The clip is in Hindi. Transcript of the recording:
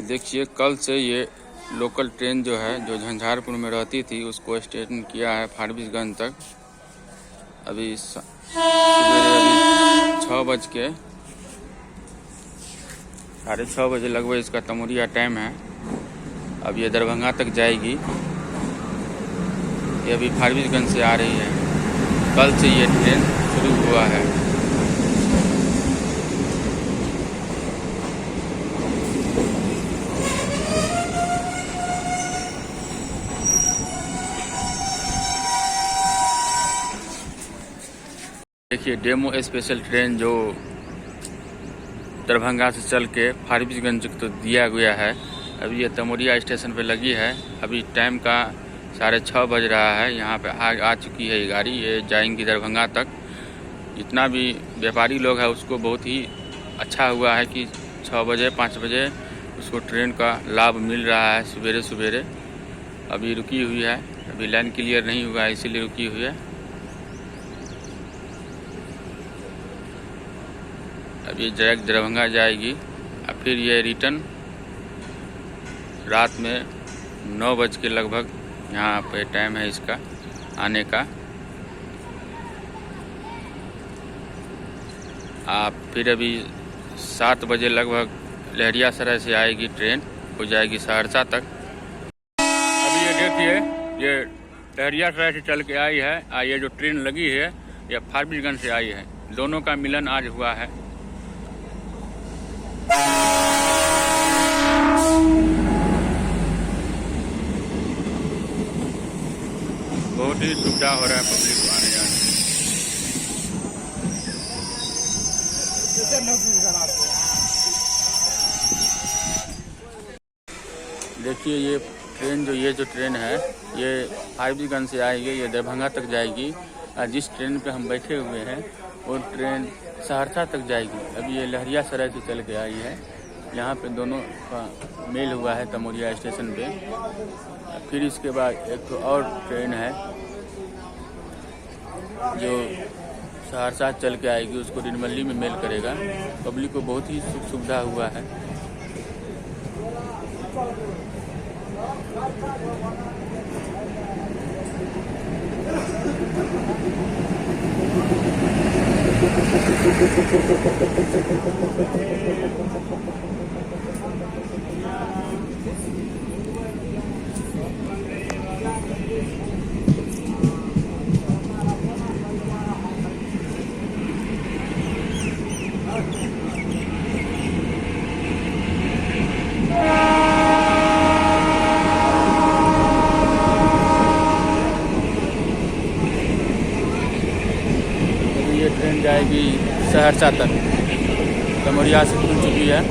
देखिए कल से ये लोकल ट्रेन जो है जो झंझारपुर में रहती थी उसको स्टेशन किया है फारबिसगंज तक। अभी सवेरे अभी 6:30 लगभग इसका तमोरिया टाइम है। अब ये दरभंगा तक जाएगी। ये अभी फारबिसगंज से आ रही है। कल से ये ट्रेन शुरू हुआ है। देखिए डेमो स्पेशल ट्रेन जो दरभंगा से चल के फारबिसगंज तो दिया गया है। अभी ये तमोरिया स्टेशन पे लगी है। अभी टाइम का 6:30 बज रहा है। यहाँ पे आ चुकी है ये गाड़ी। ये जाएंगी दरभंगा तक। जितना भी व्यापारी लोग है उसको बहुत ही अच्छा हुआ है कि 6 बजे 5 बजे उसको ट्रेन का लाभ मिल रहा है सवेरे सवेरे। अभी रुकी हुई है। अभी लाइन क्लियर नहीं हुआ है इसीलिए रुकी हुई है। अब ये डायरेक्ट दरभंगा जाएगी और फिर ये रिटर्न रात में 9 बज के लगभग यहाँ पे टाइम है इसका आने का। आप फिर अभी 7 बजे लगभग लहरियासराय से आएगी ट्रेन, हो जाएगी सहरसा तक। अभी ये देखिए ये लहरियासराय से चल के आई है। ये जो ट्रेन लगी है ये फारबिसगंज से आई है। दोनों का मिलन आज हुआ है। बहुत ही सुविधा हो रहा है पब्लिक को आने जाने। देखिए ये ट्रेन है ये फारबिसगंज से आएगी। ये दरभंगा तक जाएगी। जिस ट्रेन पे हम बैठे हुए हैं वो ट्रेन सहरसा तक जाएगी। अभी ये लहरियासराय से चल के आई है। यहाँ पे दोनों का मेल हुआ है तमोरिया स्टेशन पे। फिर इसके बाद एक तो और ट्रेन है जो सहरसा चल के आएगी, उसको निर्मली में मेल करेगा। पब्लिक को बहुत ही सुख सुविधा हुआ है। ये ट्रेन जाएगी सहरसा तक। तमोरिया से खुल चुकी है।